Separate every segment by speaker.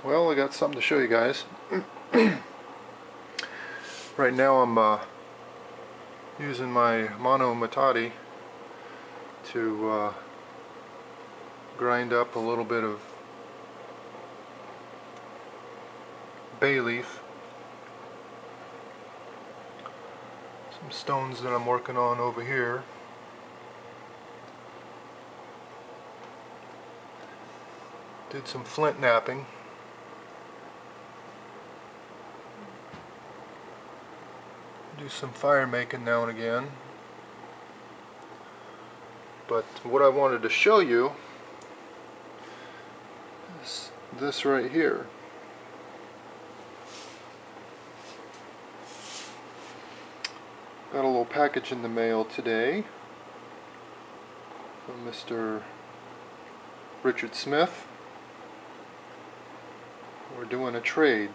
Speaker 1: Well, I got something to show you guys. Right now I'm using my Mano Matati to grind up a little bit of bay leaf. Some stones that I'm working on over here. Did some flint knapping. Do some fire making now and again. But what I wanted to show you is this right here. Got a little package in the mail today from Mr. Richard Smith. We're doing a trade.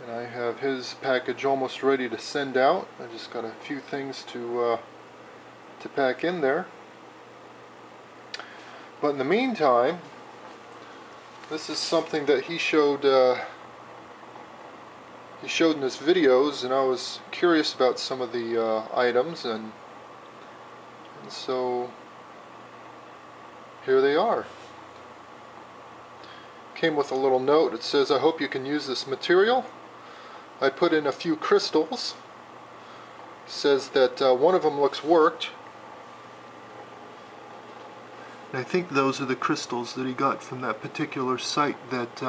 Speaker 1: And I have his package almost ready to send out. I just got a few things to pack in there. But in the meantime, this is something that he showed in his videos, and I was curious about some of the items, and so here they are. Came with a little note. It says, "I hope you can use this material." I put in a few crystals. It says that one of them looks worked. And I think those are the crystals that he got from that particular site that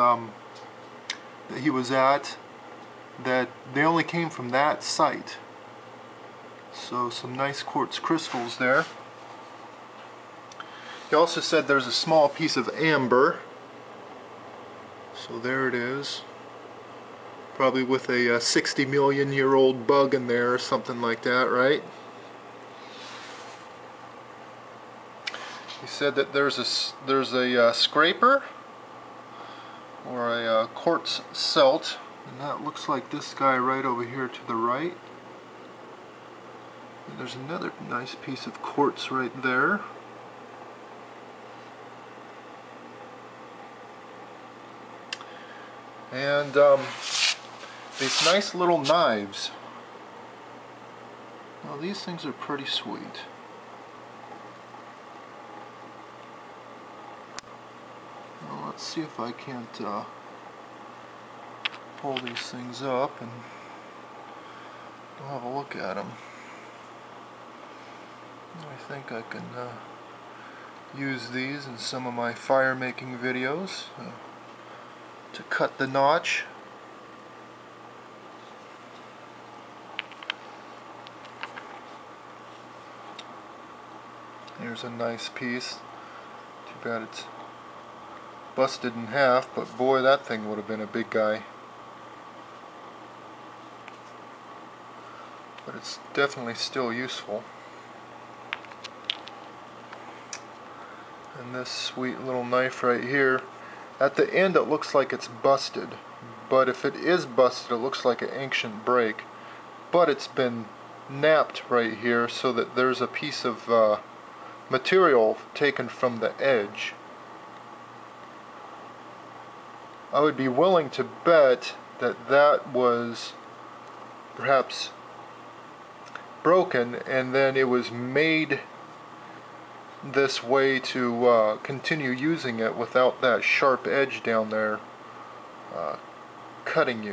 Speaker 1: he was at. That they only came from that site. So some nice quartz crystals there. He also said there's a small piece of amber. So there it is. Probably with a 60 million year old bug in there or something like that, right? He said that there's a scraper or a quartz celt, and that looks like this guy right over here to the right. And there's another nice piece of quartz right there. And these nice little knives. Now these things are pretty sweet. Now let's see if I can't pull these things up and we'll have a look at them. I think I can use these in some of my fire making videos to cut the notch. Here's a nice piece. Too bad it's busted in half, but boy, that thing would have been a big guy. But it's definitely still useful. And this sweet little knife right here, at the end it looks like it's busted, but if it is busted it looks like an ancient break. But it's been knapped right here so that there's a piece of material taken from the edge. I would be willing to bet that that was perhaps broken and then it was made this way to continue using it without that sharp edge down there cutting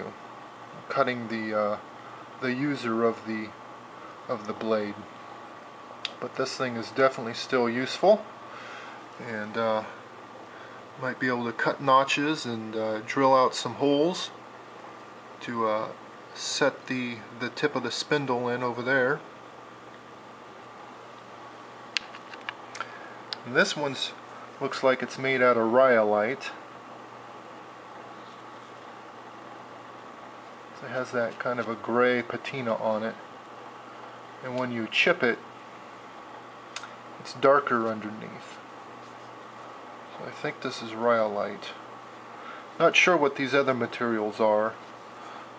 Speaker 1: the user of the blade. But this thing is definitely still useful, and might be able to cut notches and drill out some holes to set the tip of the spindle in over there. And this one's looks like it's made out of rhyolite. So it has that kind of a gray patina on it, and when you chip it, it's darker underneath. So I think this is rhyolite. Not sure what these other materials are,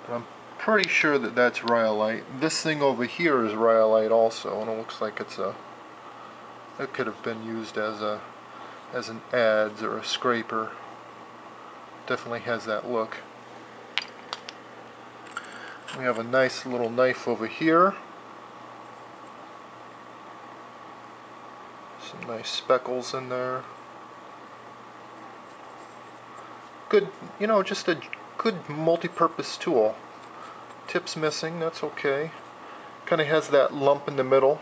Speaker 1: but I'm pretty sure that that's rhyolite. This thing over here is rhyolite also, and it looks like it could have been used as an adze or a scraper. Definitely has that look. We have a nice little knife over here. Some nice speckles in there. Good, you know, just a good multi-purpose tool. Tip's missing, that's okay. Kind of has that lump in the middle.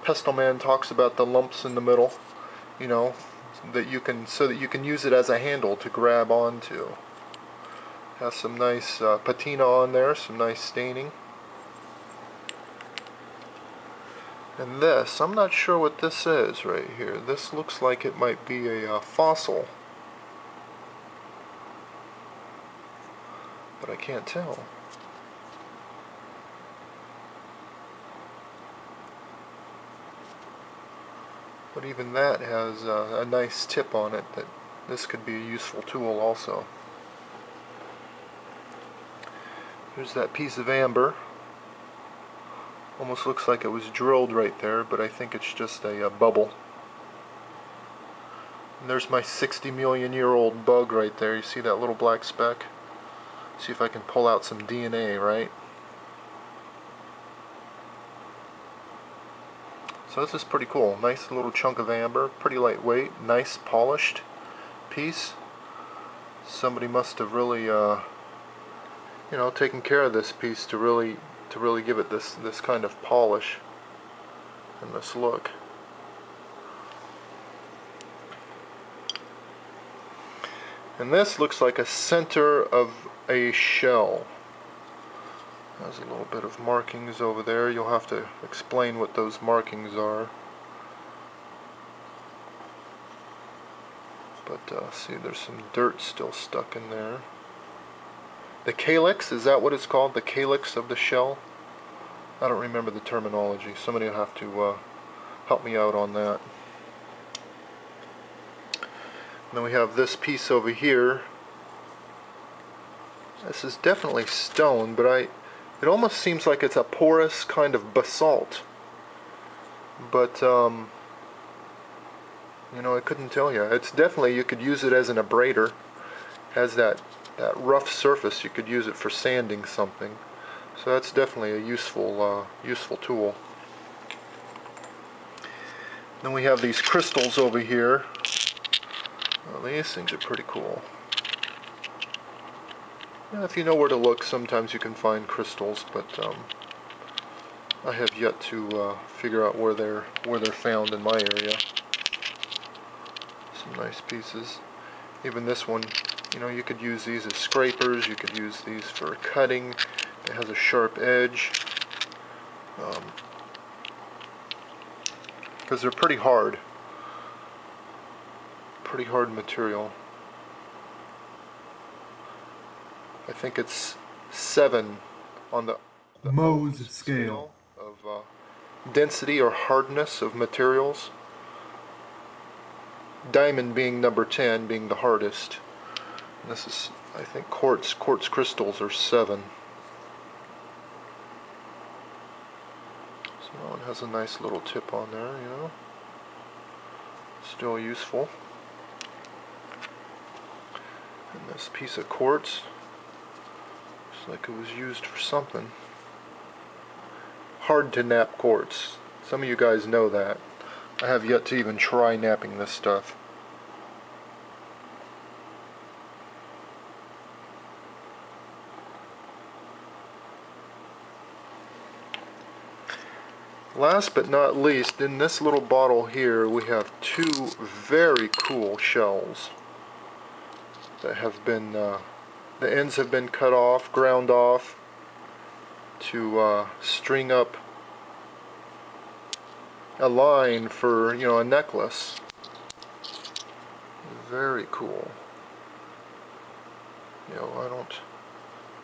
Speaker 1: Pestle-Man talks about the lumps in the middle, you know, so that you can use it as a handle to grab onto. Has some nice patina on there, some nice staining. And this, I'm not sure what this is right here. This looks like it might be a fossil, but I can't tell. But even that has a nice tip on it that this could be a useful tool also. Here's that piece of amber. Almost looks like it was drilled right there, but I think it's just a bubble. And there's my 60 million year old bug right there. You see that little black speck? See if I can pull out some DNA, right? So this is pretty cool. Nice little chunk of amber, pretty lightweight, nice polished piece. Somebody must have really, you know, taken care of this piece to really give it this kind of polish and this look. And this looks like a center of a shell. There's a little bit of markings over there. You'll have to explain what those markings are. But see, there's some dirt still stuck in there. The calyx, is that what it's called? The calyx of the shell? I don't remember the terminology. Somebody will have to help me out on that. And then we have this piece over here. This is definitely stone, but it almost seems like it's a porous kind of basalt. But, you know, I couldn't tell you. It's definitely, you could use it as an abrader. It has that rough surface. You could use it for sanding something. So that's definitely a useful tool. Then we have these crystals over here. Well, these things are pretty cool. Yeah, if you know where to look, sometimes you can find crystals, but I have yet to figure out where they're found in my area. Some nice pieces. Even this one, you know, you could use these as scrapers. You could use these for cutting. It has a sharp edge. Because they're pretty hard. Pretty hard material. I think it's 7 on the
Speaker 2: Mohs scale
Speaker 1: of density or hardness of materials. Diamond being number 10, being the hardest. And this is, I think, quartz crystals are 7. So that one has a nice little tip on there, you know. Still useful. And this piece of quartz looks like it was used for something. Hard to nap quartz. Some of you guys know that. I have yet to even try napping this stuff. Last but not least, in this little bottle here, we have 2 very cool shells that have been, the ends have been cut off, ground off to string up a line for, you know, a necklace. Very cool. You know,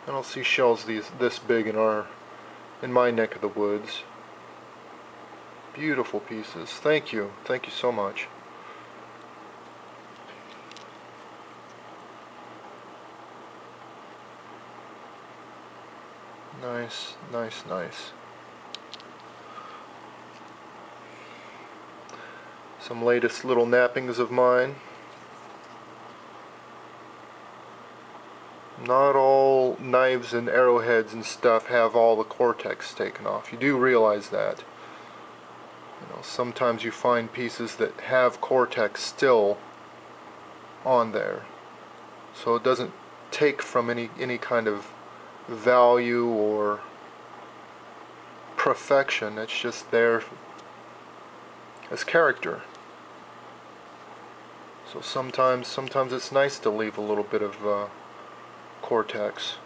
Speaker 1: I don't see shells this big in my neck of the woods. Beautiful pieces. Thank you so much. Nice, nice, nice. Some latest little nappings of mine. Not all knives and arrowheads and stuff have all the cortex taken off. You do realize that. You know, sometimes you find pieces that have cortex still on there. So it doesn't take from any kind of value or perfection. It's just there as character. So sometimes it's nice to leave a little bit of cortex.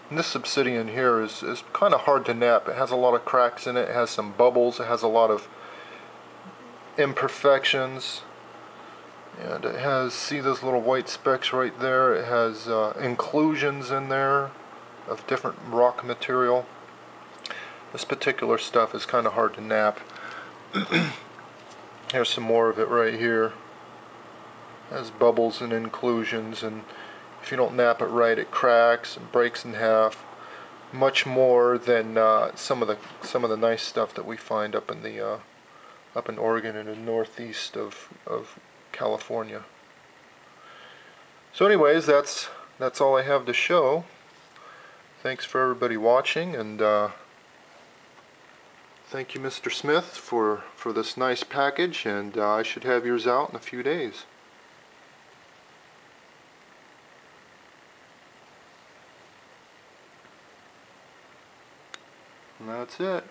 Speaker 1: And this obsidian here is kind of hard to nap. It has a lot of cracks in it. It has some bubbles. It has a lot of imperfections. And it has, see those little white specks right there? It has inclusions in there of different rock material. This particular stuff is kind of hard to nap. Here's some more of it right here. It has bubbles and inclusions, and if you don't nap it right, it cracks and breaks in half. Much more than some of the nice stuff that we find up in the up in Oregon and the northeast of California. So, anyways, that's all I have to show. Thanks for everybody watching, and thank you, Mr. Smith, for this nice package, and I should have yours out in a few days. And that's it.